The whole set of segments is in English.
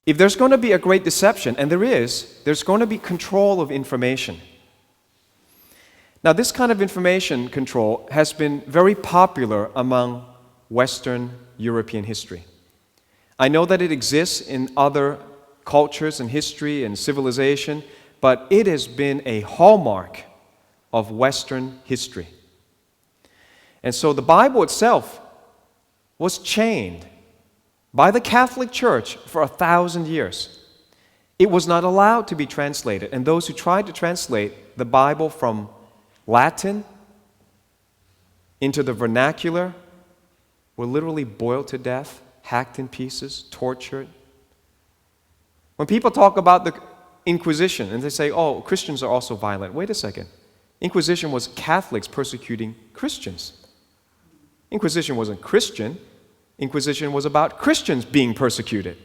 If there's going to be a great deception, and there's going to be control of information. Now, this kind of information control has been very popular among Western European history. I know that it exists in other cultures and history and civilization, but it has been a hallmark of Western history. And so the Bible itself was chained by the Catholic Church for 1,000 years. It was not allowed to be translated, and those who tried to translate the Bible from Latin into the vernacular were literally boiled to death, hacked in pieces, tortured. When people talk about the Inquisition and they say, oh, Christians are also violent, wait a second. Inquisition was Catholics persecuting Christians. Inquisition wasn't Christian. Inquisition was about Christians being persecuted.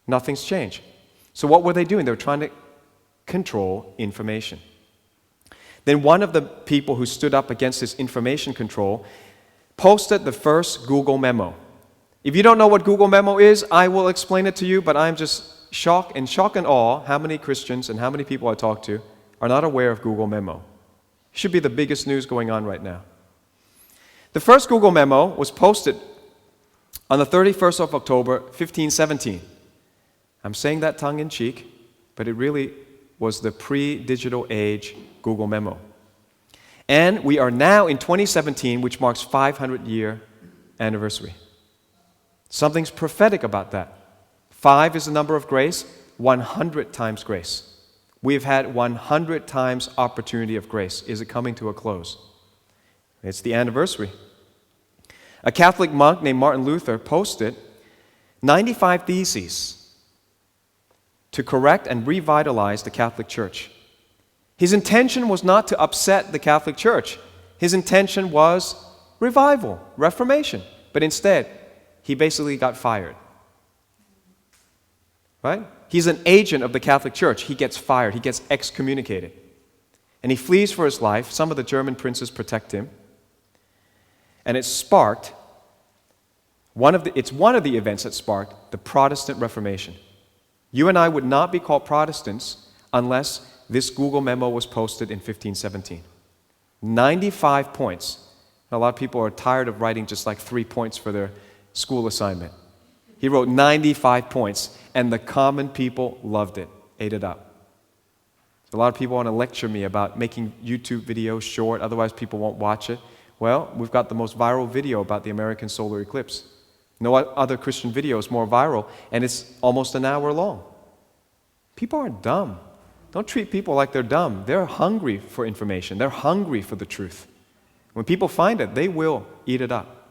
Nothing's changed. So what were they doing? They were trying to control information. Then one of the people who stood up against this information control posted the first Google Memo. If you don't know what Google Memo is, I will explain it to you, but I'm just shocked and awe how many Christians and how many people I talk to are not aware of Google Memo. It should be the biggest news going on right now. The first Google Memo was posted on the 31st of October, 1517. I'm saying that tongue-in-cheek, but it really was the pre-digital age Google Memo. And we are now in 2017, which marks 500-year anniversary. Something's prophetic about that. 5 is the number of grace, 100 times grace. We've had 100 times opportunity of grace. Is it coming to a close? It's the anniversary. A Catholic monk named Martin Luther posted 95 theses to correct and revitalize the Catholic Church. His intention was not to upset the Catholic Church. His intention was revival, reformation. But instead, he basically got fired. Right? He's an agent of the Catholic Church. He gets fired. He gets excommunicated. And he flees for his life. Some of the German princes protect him. And it sparked, it's one of the events that sparked the Protestant Reformation. You and I would not be called Protestants unless this Google Memo was posted in 1517. 95 points. A lot of people are tired of writing just like 3 points for their school assignment. He wrote 95 points, and the common people loved it, ate it up. A lot of people want to lecture me about making YouTube videos short, otherwise people won't watch it. Well, we've got the most viral video about the American solar eclipse. No other Christian video is more viral, and it's almost an hour long. People aren't dumb. Don't treat people like they're dumb. They're hungry for information. They're hungry for the truth. When people find it, they will eat it up.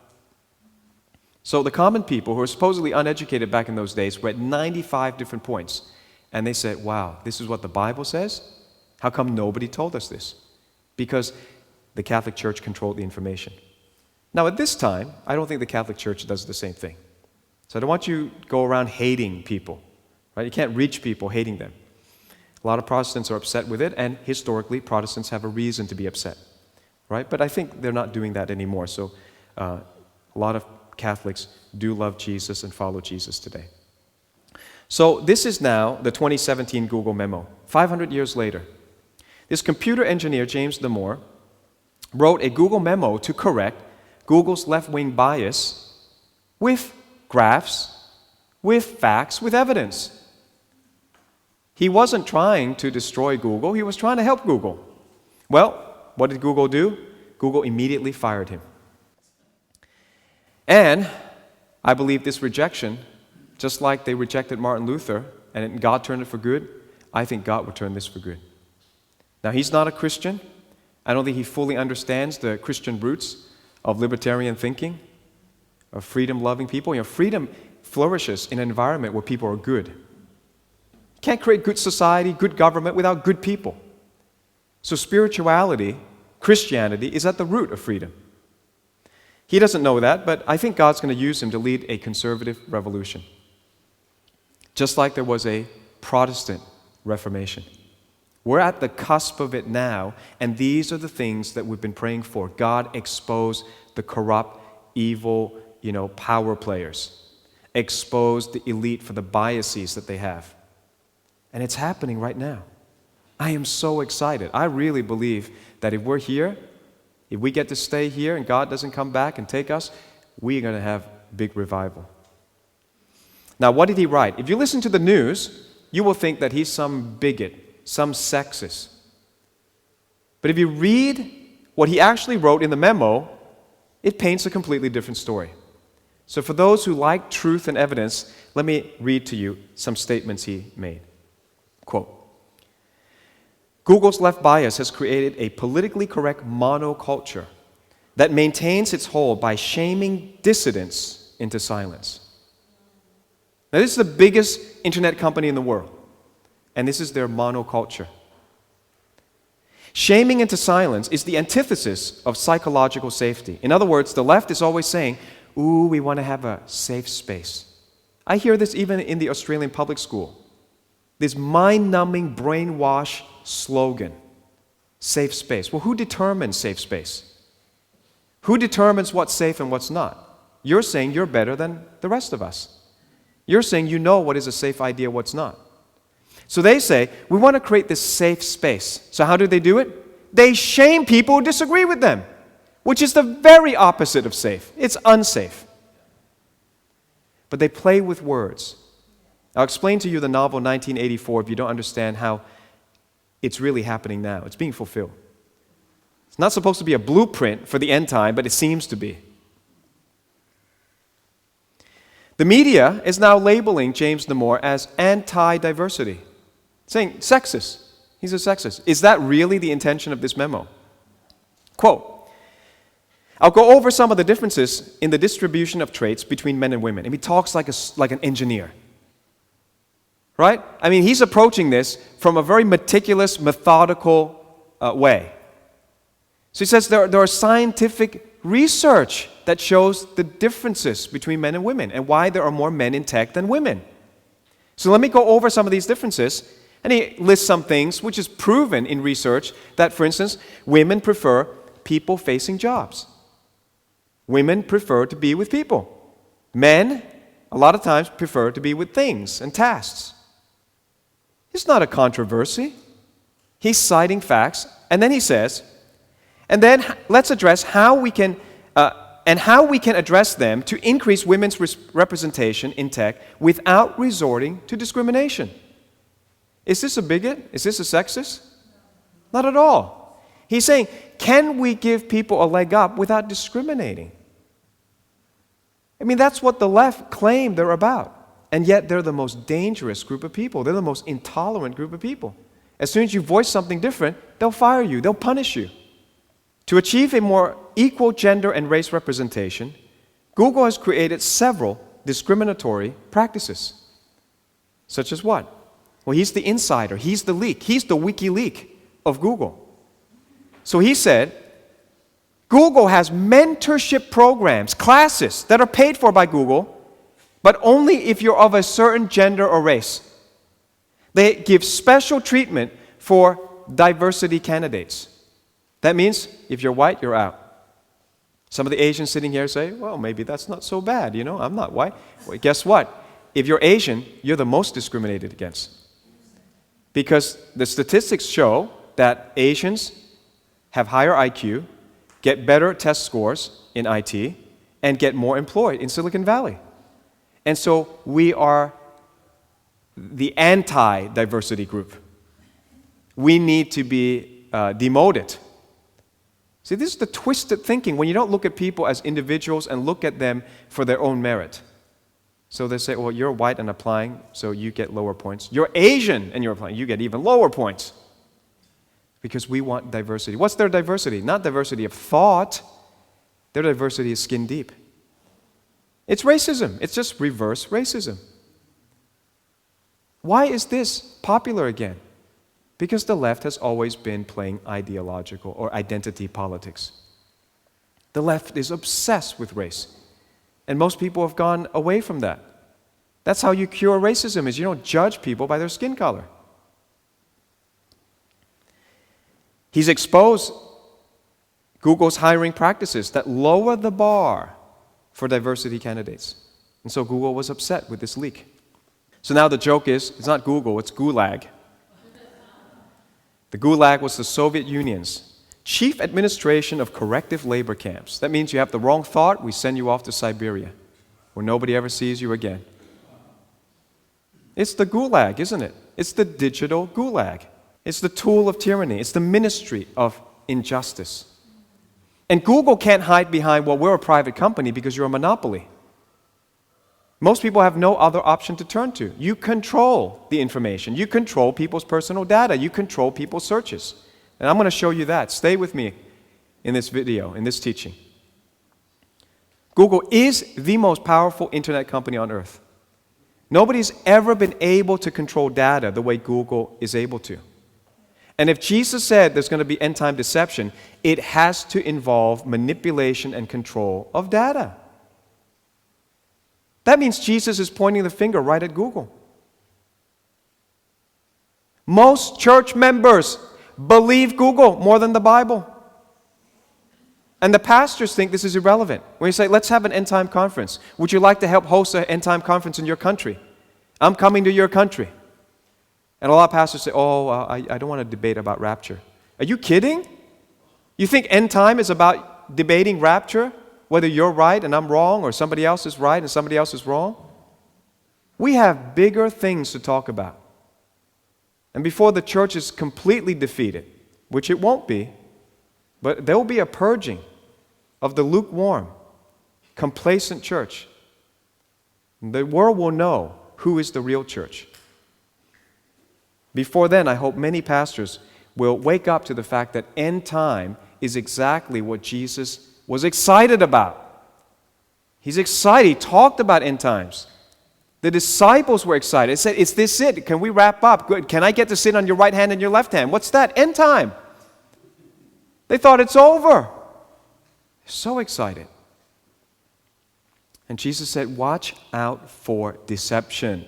So the common people who were supposedly uneducated back in those days read 95 different points. And they said, wow, this is what the Bible says? How come nobody told us this? Because the Catholic Church controlled the information. Now at this time, I don't think the Catholic Church does the same thing. So I don't want you to go around hating people. Right? You can't reach people hating them. A lot of Protestants are upset with it, and historically, Protestants have a reason to be upset. Right? But I think they're not doing that anymore. So a lot of Catholics do love Jesus and follow Jesus today. So this is now the 2017 Google Memo, 500 years later. This computer engineer, James Damore, wrote a Google Memo to correct Google's left-wing bias with graphs, with facts, with evidence. He wasn't trying to destroy Google, he was trying to help Google. Well, what did Google do? Google immediately fired him. And I believe this rejection, just like they rejected Martin Luther and God turned it for good, I think God will turn this for good. Now, he's not a Christian. I don't think he fully understands the Christian roots of libertarian thinking, of freedom-loving people. You know, freedom flourishes in an environment where people are good. You can't create good society, good government without good people. So spirituality, Christianity, is at the root of freedom. He doesn't know that, but I think God's going to use him to lead a conservative revolution. Just like there was a Protestant Reformation. We're at the cusp of it now, and these are the things that we've been praying for. God expose the corrupt, evil, power players. expose the elite for the biases that they have. And it's happening right now. I am so excited. I really believe that if we're here, if we get to stay here and God doesn't come back and take us, we're going to have big revival. Now, what did he write? If you listen to the news, you will think that he's some bigot, some sexist. But if you read what he actually wrote in the memo, it paints a completely different story. So for those who like truth and evidence, let me read to you some statements he made. Quote, Google's left bias has created a politically correct monoculture that maintains its hold by shaming dissidents into silence. Now, this is the biggest internet company in the world, and this is their monoculture. Shaming into silence is the antithesis of psychological safety. In other words, the left is always saying, ooh, we want to have a safe space. I hear this even in the Australian public school. This mind-numbing, brainwash slogan, safe space. Well, who determines safe space? Who determines what's safe and what's not? You're saying you're better than the rest of us. You're saying you know what is a safe idea, what's not. So they say, we want to create this safe space. So how do they do it? They shame people who disagree with them, which is the very opposite of safe. It's unsafe. But they play with words. I'll explain to you the novel 1984 if you don't understand how it's really happening now. It's being fulfilled. It's not supposed to be a blueprint for the end time, but it seems to be. The media is now labeling James Damore as anti-diversity, saying sexist. He's a sexist. Is that really the intention of this memo? Quote, I'll go over some of the differences in the distribution of traits between men and women. And he talks like an engineer. Right? I mean, he's approaching this from a very meticulous, methodical way. So he says there are scientific research that shows the differences between men and women and why there are more men in tech than women. So let me go over some of these differences. And he lists some things which is proven in research that, for instance, women prefer people-facing jobs. Women prefer to be with people. Men, a lot of times, prefer to be with things and tasks. It's not a controversy. He's citing facts, and then he says, and then let's address how we can address them to increase women's representation in tech without resorting to discrimination. Is this a bigot? Is this a sexist? Not at all. He's saying, can we give people a leg up without discriminating? I mean, that's what the left claim they're about. And yet they're the most dangerous group of people. They're the most intolerant group of people. As soon as you voice something different, they'll fire you. They'll punish you. To achieve a more equal gender and race representation, Google has created several discriminatory practices. Such as what? Well, he's the insider. He's the leak. He's the WikiLeak of Google. So he said, Google has mentorship programs, classes that are paid for by Google, but only if you're of a certain gender or race. They give special treatment for diversity candidates. That means if you're white, you're out. Some of the Asians sitting here say, well, maybe that's not so bad, I'm not white. Well, guess what? If you're Asian, you're the most discriminated against. Because the statistics show that Asians have higher IQ, get better test scores in IT, and get more employed in Silicon Valley. And so we are the anti-diversity group. We need to be demoted. See, this is the twisted thinking when you don't look at people as individuals and look at them for their own merit. So they say, well, you're white and applying, so you get lower points. You're Asian and you're applying, you get even lower points. Because we want diversity. What's their diversity? Not diversity of thought. Their diversity is skin deep. It's racism. It's just reverse racism. Why is this popular again? Because the left has always been playing ideological or identity politics. The left is obsessed with race. And most people have gone away from that. That's how you cure racism, is you don't judge people by their skin color. He's exposed Google's hiring practices that lower the bar for diversity candidates. And so Google was upset with this leak. So now the joke is, it's not Google, it's Gulag. The Gulag was the Soviet Union's chief administration of corrective labor camps. That means you have the wrong thought, we send you off to Siberia, where nobody ever sees you again. It's the Gulag, isn't it? It's the digital Gulag. It's the tool of tyranny. It's the ministry of injustice. And Google can't hide behind, well, we're a private company because you're a monopoly. Most people have no other option to turn to. You control the information. You control people's personal data. You control people's searches. And I'm going to show you that. Stay with me in this video, in this teaching. Google is the most powerful internet company on earth. Nobody's ever been able to control data the way Google is able to. And if Jesus said there's going to be end-time deception, it has to involve manipulation and control of data. That means Jesus is pointing the finger right at Google. Most church members believe Google more than the Bible. And the pastors think this is irrelevant. When you say, let's have an end-time conference. Would you like to help host an end-time conference in your country? I'm coming to your country. And a lot of pastors say, I don't want to debate about rapture. Are you kidding? You think end time is about debating rapture? Whether you're right and I'm wrong, or somebody else is right and somebody else is wrong? We have bigger things to talk about. And before the church is completely defeated, which it won't be, but there will be a purging of the lukewarm, complacent church. The world will know who is the real church. Before then, I hope many pastors will wake up to the fact that end time is exactly what Jesus was excited about. He's excited. He talked about end times. The disciples were excited. They said, is this it? Can we wrap up? Good. Can I get to sit on your right hand and your left hand? What's that? End time. They thought it's over. So excited. And Jesus said, watch out for deception.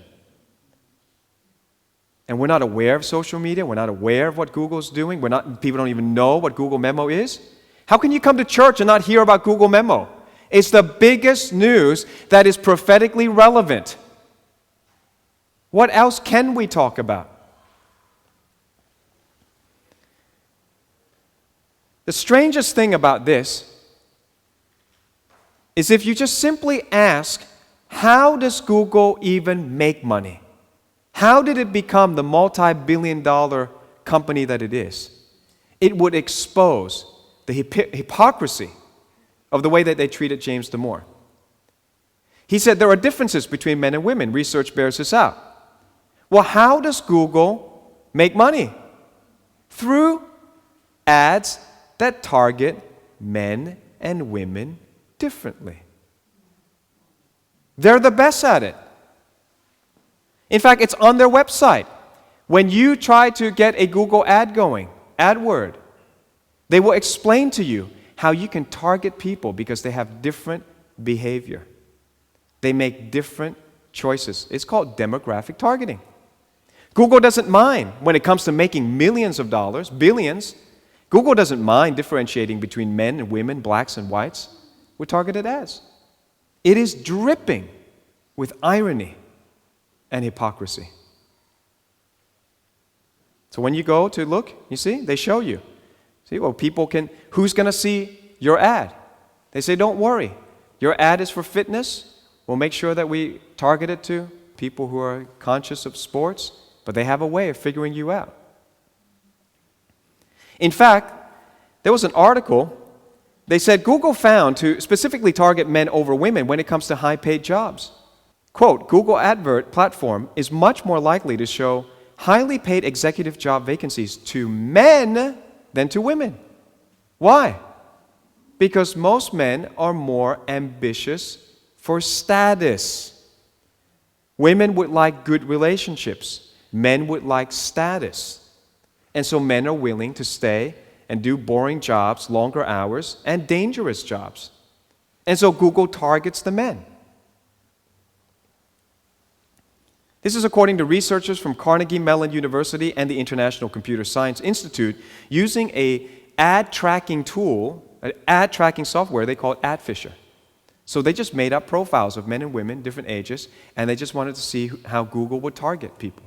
And we're not aware of social media. We're not aware of what Google's doing. People don't even know what Google Memo is. How can you come to church and not hear about Google Memo? It's the biggest news that is prophetically relevant. What else can we talk about? The strangest thing about this is if you just simply ask, how does Google even make money? How did it become the multi-billion-dollar company that it is? It would expose the hypocrisy of the way that they treated James Damore. He said there are differences between men and women. Research bears this out. Well, how does Google make money? Through ads that target men and women differently. They're the best at it. In fact, it's on their website. When you try to get a Google ad going, AdWord, they will explain to you how you can target people because they have different behavior. They make different choices. It's called demographic targeting. Google doesn't mind when it comes to making millions of dollars, billions. Google doesn't mind differentiating between men and women, blacks and whites with targeted ads. It is dripping with irony and hypocrisy. So when you go to look, you see, they show you. See, well, who's going to see your ad? They say, don't worry. Your ad is for fitness. We'll make sure that we target it to people who are conscious of sports, but they have a way of figuring you out. In fact, there was an article, they said Google found to specifically target men over women when it comes to high-paid jobs. Quote, Google advert platform is much more likely to show highly paid executive job vacancies to men than to women. Why? Because most men are more ambitious for status. Women would like good relationships. Men would like status. And so men are willing to stay and do boring jobs, longer hours, and dangerous jobs. And so Google targets the men. This is according to researchers from Carnegie Mellon University and the International Computer Science Institute using an ad tracking tool, an ad tracking software they call it AdFisher. So they just made up profiles of men and women, different ages, and they just wanted to see how Google would target people.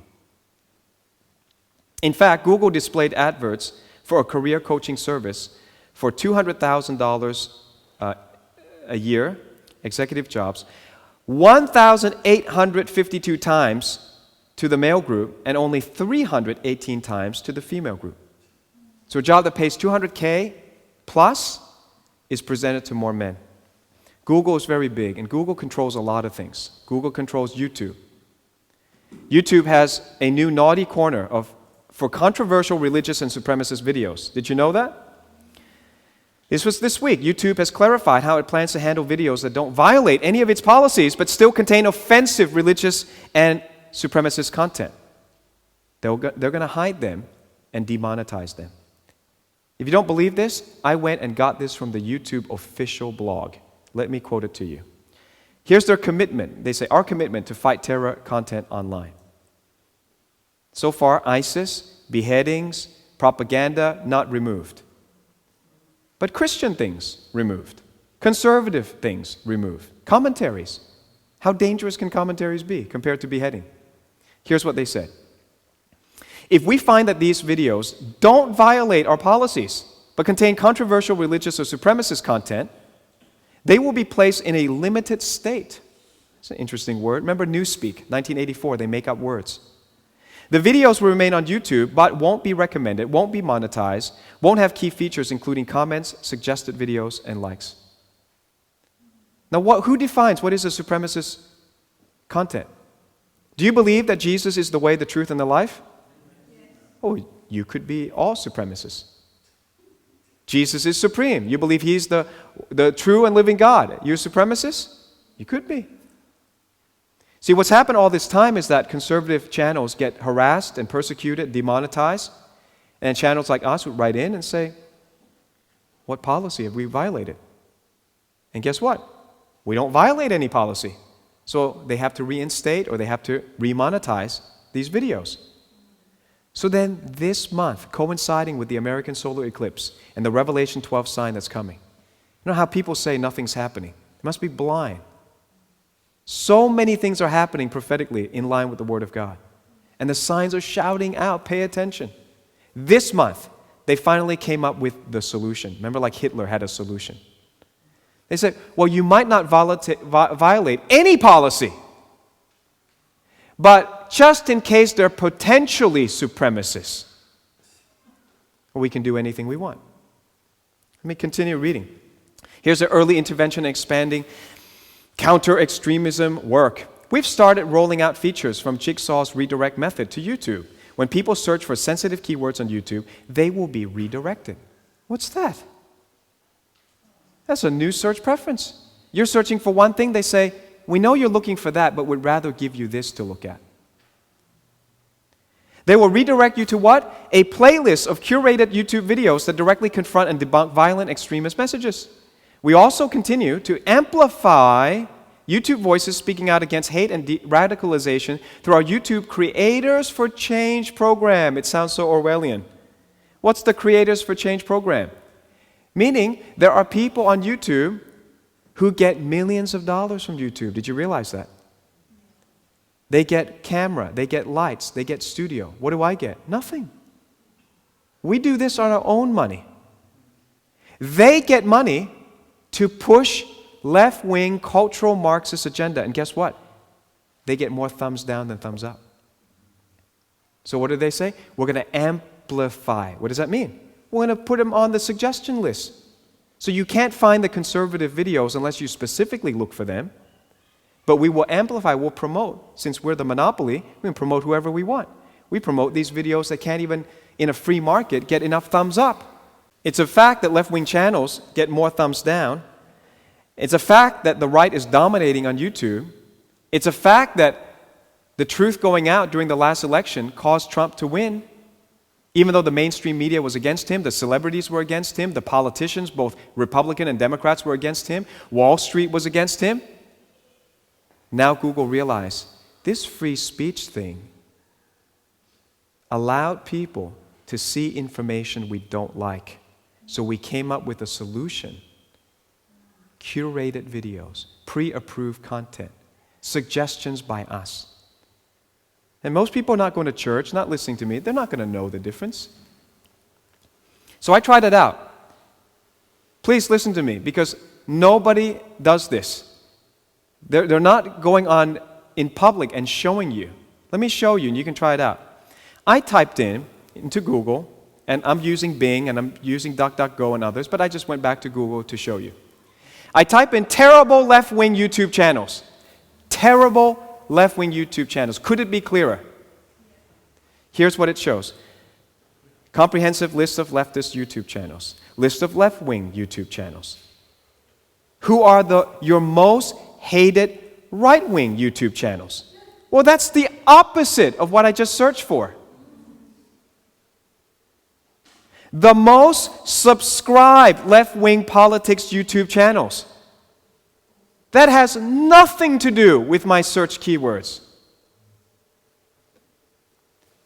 In fact, Google displayed adverts for a career coaching service for $200,000 a year, executive jobs, 1,852 times to the male group and only 318 times to the female group. So a job that pays $200K plus is presented to more men. Google is very big, and Google controls a lot of things. Google controls YouTube. YouTube has a new naughty corner for controversial religious and supremacist videos. Did you know that? This was this week. YouTube has clarified how it plans to handle videos that don't violate any of its policies but still contain offensive religious and supremacist content. They're going to hide them and demonetize them. If you don't believe this, I went and got this from the YouTube official blog. Let me quote it to you. Here's their commitment. They say, our commitment to fight terror content online. So far, ISIS, beheadings, propaganda, not removed. But Christian things removed. Conservative things removed. Commentaries. How dangerous can commentaries be compared to beheading? Here's what they said. If we find that these videos don't violate our policies, but contain controversial religious or supremacist content, they will be placed in a limited state. It's an interesting word. Remember Newspeak, 1984, they make up words. The videos will remain on YouTube, but won't be recommended, won't be monetized, won't have key features including comments, suggested videos, and likes. Now, who defines what is a supremacist content? Do you believe that Jesus is the way, the truth, and the life? Oh, you could be all supremacists. Jesus is supreme. You believe he's the true and living God. You're a supremacist? You could be. See, what's happened all this time is that conservative channels get harassed and persecuted, demonetized, and channels like us would write in and say, what policy have we violated? And guess what? We don't violate any policy. So they have to reinstate or they have to remonetize these videos. So then this month, coinciding with the American solar eclipse and the Revelation 12 sign that's coming, you know how people say nothing's happening? They must be blind. So many things are happening prophetically in line with the Word of God. And the signs are shouting out, pay attention. This month, they finally came up with the solution. Remember, like Hitler had a solution. They said, well, you might not violate any policy, but just in case they're potentially supremacists, we can do anything we want. Let me continue reading. Here's the early intervention expanding counter-extremism work. We've started rolling out features from Jigsaw's redirect method to YouTube. When people search for sensitive keywords on YouTube, they will be redirected. What's that? That's a new search preference. You're searching for one thing, they say, we know you're looking for that, but would rather give you this to look at. They will redirect you to what? A playlist of curated YouTube videos that directly confront and debunk violent extremist messages. We also continue to amplify YouTube voices speaking out against hate and radicalization through our YouTube Creators for Change program. It sounds so Orwellian. What's the Creators for Change program? Meaning there are people on YouTube who get millions of dollars from YouTube. Did you realize that? They get camera, they get lights, they get studio. What do I get? Nothing. We do this on our own money. They get money to push left-wing cultural Marxist agenda. And guess what? They get more thumbs down than thumbs up. So what do they say? We're going to amplify. What does that mean? We're going to put them on the suggestion list. So you can't find the conservative videos unless you specifically look for them. But we will amplify, we'll promote. Since we're the monopoly, we can promote whoever we want. We promote these videos that can't even, in a free market, get enough thumbs up. It's a fact that left-wing channels get more thumbs down. It's a fact that the right is dominating on YouTube. It's a fact that the truth going out during the last election caused Trump to win. Even though the mainstream media was against him, the celebrities were against him, the politicians, both Republican and Democrats, were against him, Wall Street was against him. Now Google realized this free speech thing allowed people to see information we don't like. So we came up with a solution. Curated videos. pre-approved content, suggestions by us. And most people are not going to church, not listening to me. They're not going to know the difference. So I tried it out. Please listen to me, because nobody does this. They're not going on in public and showing you. Let me show you, and you can try it out. I typed into Google, and I'm using Bing, and I'm using DuckDuckGo and others, but I just went back to Google to show you. I type in terrible left-wing YouTube channels. Terrible left-wing YouTube channels. Could it be clearer? Here's what it shows. Comprehensive list of leftist YouTube channels. List of left-wing YouTube channels. Who are your most hated right-wing YouTube channels? Well, that's the opposite of what I just searched for. The most subscribed left-wing politics YouTube channels. That has nothing to do with my search keywords,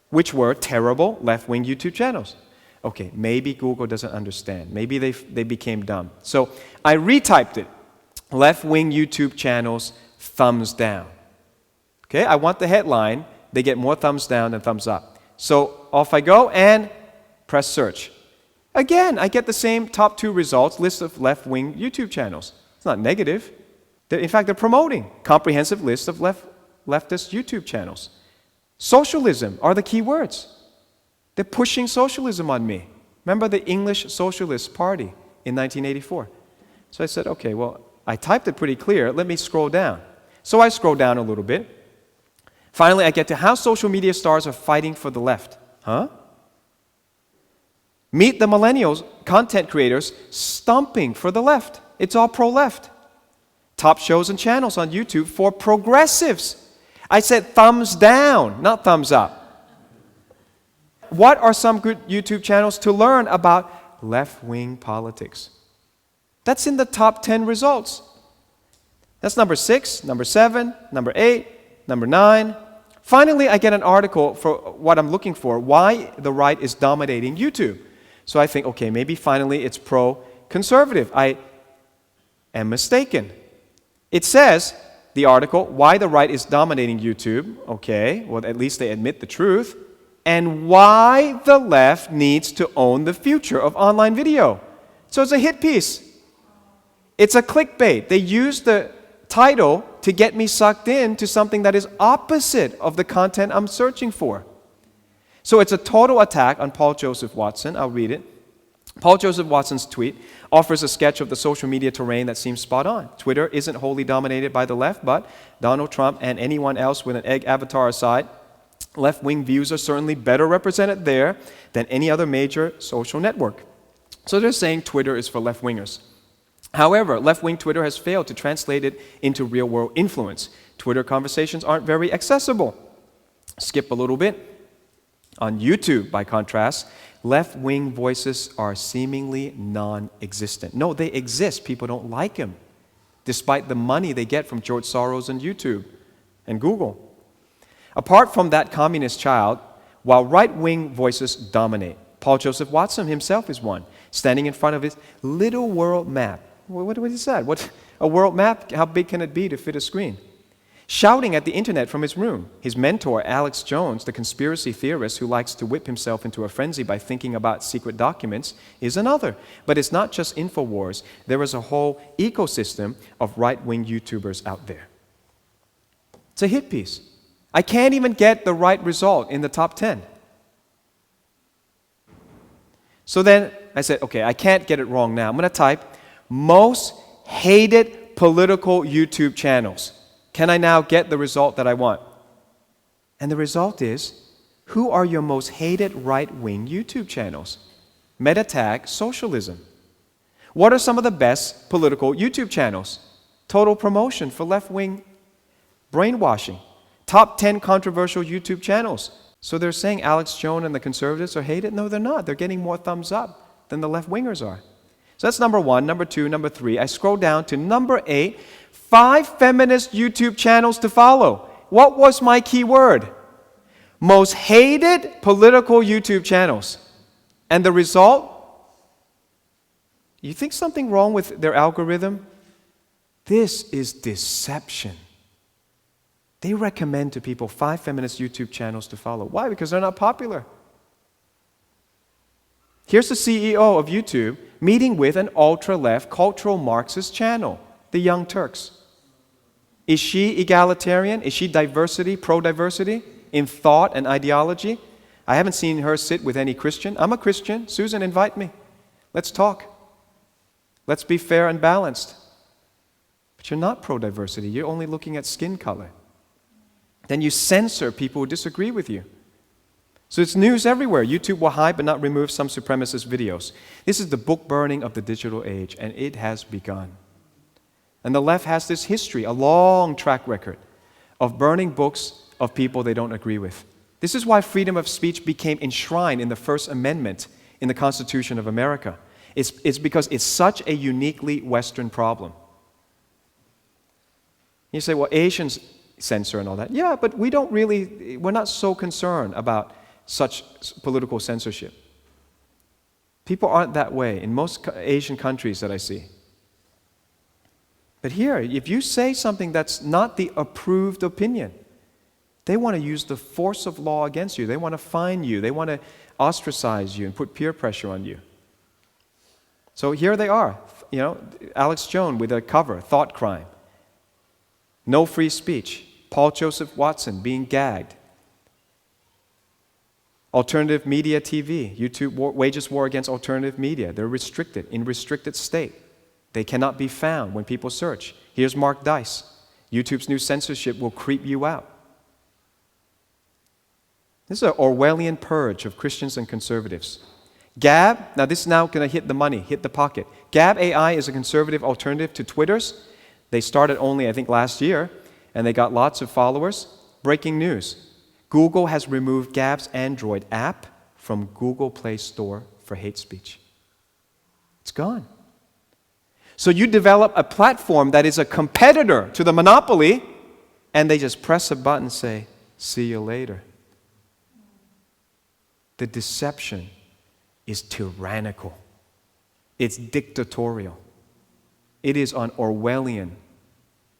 which were terrible left-wing YouTube channels. Okay, maybe Google doesn't understand. Maybe they became dumb. So I retyped it. Left-wing YouTube channels, thumbs down. Okay, I want the headline. They get more thumbs down than thumbs up. So off I go and press search. Again, I get the same top 2 results, list of left-wing YouTube channels. It's not negative. In fact, they're promoting comprehensive list of leftist YouTube channels. Socialism are the key words. They're pushing socialism on me. Remember the English Socialist Party in 1984? So I said, okay, well, I typed it pretty clear. Let me scroll down. So I scroll down a little bit. Finally, I get to how social media stars are fighting for the left. Huh? Meet the millennials, content creators, stomping for the left. It's all pro-left. Top shows and channels on YouTube for progressives. I said thumbs down, not thumbs up. What are some good YouTube channels to learn about left-wing politics? That's in the top 10 results. That's number 6, number 7, number 8, number 9. Finally, I get an article for what I'm looking for, why the right is dominating YouTube. So I think, okay, maybe finally it's pro-conservative. I am mistaken. It says, the article, why the right is dominating YouTube. Okay, well, at least they admit the truth. And why the left needs to own the future of online video. So it's a hit piece. It's a clickbait. They use the title to get me sucked into something that is opposite of the content I'm searching for. So it's a total attack on Paul Joseph Watson. I'll read it. Paul Joseph Watson's tweet offers a sketch of the social media terrain that seems spot on. Twitter isn't wholly dominated by the left, but Donald Trump and anyone else with an egg avatar aside, left-wing views are certainly better represented there than any other major social network. So they're saying Twitter is for left-wingers. However, left-wing Twitter has failed to translate it into real-world influence. Twitter conversations aren't very accessible. Skip a little bit. On YouTube, by contrast, left-wing voices are seemingly non-existent. No, they exist. People don't like them, despite the money they get from George Soros and YouTube and Google. Apart from that communist child, while right-wing voices dominate, Paul Joseph Watson himself is one, standing in front of his little world map. What is that? What, a world map? How big can it be to fit a screen? Shouting at the internet from his room. His mentor, Alex Jones, the conspiracy theorist who likes to whip himself into a frenzy by thinking about secret documents, is another. But it's not just InfoWars. There is a whole ecosystem of right-wing YouTubers out there. It's a hit piece. I can't even get the right result in the top 10. So then I said, okay, I can't get it wrong now. I'm going to type most hated political YouTube channels. Can I now get the result that I want? And the result is, who are your most hated right-wing YouTube channels? MetaTag Socialism. What are some of the best political YouTube channels? Total promotion for left-wing brainwashing. Top 10 controversial YouTube channels. So they're saying Alex Jones and the conservatives are hated? No, they're not. They're getting more thumbs up than the left-wingers are. So that's number 1. Number 2, number 3. I scroll down to number 8. 5 feminist YouTube channels to follow. What was my keyword? Most hated political YouTube channels. And the result? You think something wrong with their algorithm? This is deception. They recommend to people 5 feminist YouTube channels to follow. Why? Because they're not popular. Here's the CEO of YouTube meeting with an ultra-left cultural Marxist channel, the Young Turks. Is she egalitarian? Is she diversity, pro-diversity in thought and ideology? I haven't seen her sit with any Christian. I'm a Christian. Susan, invite me. Let's talk. Let's be fair and balanced. But you're not pro-diversity. You're only looking at skin color. Then you censor people who disagree with you. So it's news everywhere. YouTube will hide but not remove some supremacist videos. This is the book burning of the digital age, and it has begun. And the left has this history, a long track record of burning books of people they don't agree with. This is why freedom of speech became enshrined in the First Amendment in the Constitution of America. It's because it's such a uniquely Western problem. You say, well, Asians censor and all that. Yeah, but we're not so concerned about such political censorship. People aren't that way in most Asian countries that I see. But here, if you say something that's not the approved opinion, they want to use the force of law against you. They want to fine you. They want to ostracize you and put peer pressure on you. So here they are, Alex Jones with a cover, Thought Crime. No free speech. Paul Joseph Watson being gagged. Alternative media TV. YouTube wages war against alternative media. They're restricted, in restricted state. They cannot be found when people search. Here's Mark Dice. YouTube's new censorship will creep you out. This is an Orwellian purge of Christians and conservatives. Gab, now this is now going to hit the money, hit the pocket. Gab AI is a conservative alternative to Twitter's. They started only, I think, last year, and they got lots of followers. Breaking news. Google has removed Gab's Android app from Google Play Store for hate speech. It's gone. So you develop a platform that is a competitor to the monopoly, and they just press a button and say, see you later. The deception is tyrannical. It's dictatorial. It is on Orwellian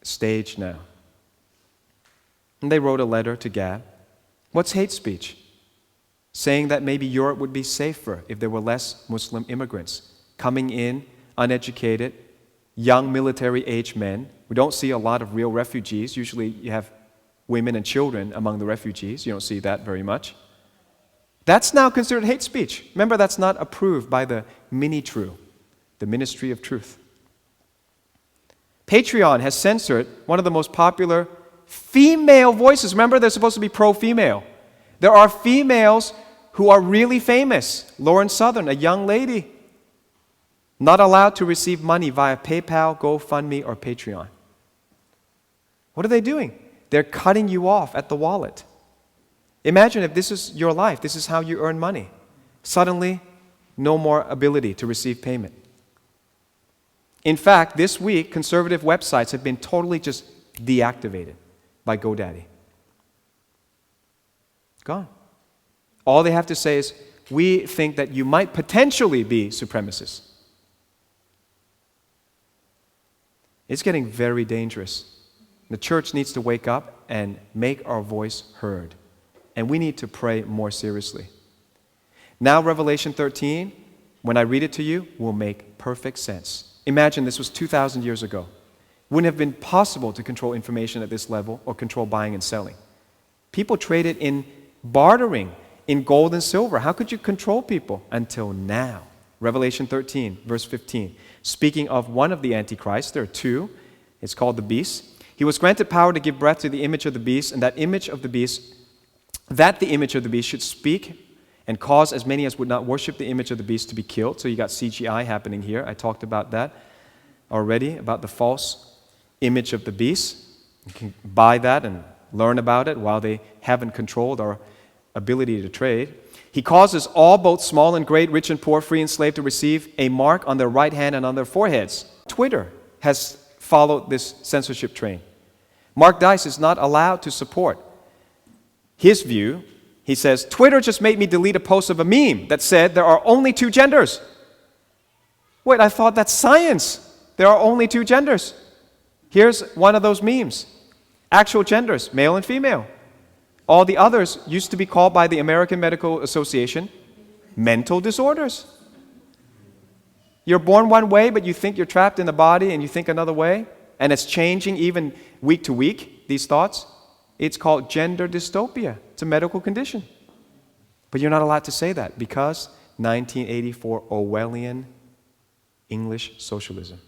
stage now. And they wrote a letter to Gab. What's hate speech? Saying that maybe Europe would be safer if there were less Muslim immigrants coming in, uneducated, young military-age men. We don't see a lot of real refugees. Usually you have women and children among the refugees. You don't see that very much. That's now considered hate speech. Remember, that's not approved by the Mini-True, the Ministry of Truth. Patreon has censored one of the most popular female voices. Remember, they're supposed to be pro-female. There are females who are really famous. Lauren Southern, a young lady, not allowed to receive money via PayPal, GoFundMe, or Patreon. What are they doing? They're cutting you off at the wallet. Imagine if this is your life, this is how you earn money. Suddenly, no more ability to receive payment. In fact, this week, conservative websites have been totally just deactivated by GoDaddy. Gone. All they have to say is, we think that you might potentially be supremacists. It's getting very dangerous. The church needs to wake up and make our voice heard. And we need to pray more seriously. Now, Revelation 13, when I read it to you, will make perfect sense. Imagine this was 2,000 years ago. Wouldn't have been possible to control information at this level or control buying and selling. People traded in bartering in gold and silver. How could you control people? Until now. Revelation 13, verse 15. Speaking of one of the Antichrists, there are two. It's called the beast. He was granted power to give breath to the image of the beast, and that the image of the beast should speak and cause as many as would not worship the image of the beast to be killed. So you got CGI happening here. I talked about that already, about the false image of the beast. You can buy that and learn about it while they haven't controlled our ability to trade. He causes all, both small and great, rich and poor, free and slave, to receive a mark on their right hand and on their foreheads. Twitter has followed this censorship train. Mark Dice is not allowed to support his view. He says, Twitter just made me delete a post of a meme that said there are only two genders. Wait, I thought that's science. There are only two genders. Here's one of those memes. Actual genders, male and female. All the others used to be called by the American Medical Association mental disorders. You're born one way, but you think you're trapped in the body and you think another way, and it's changing even week to week, these thoughts. It's called gender dystopia. It's a medical condition. But you're not allowed to say that because 1984 Orwellian English socialism.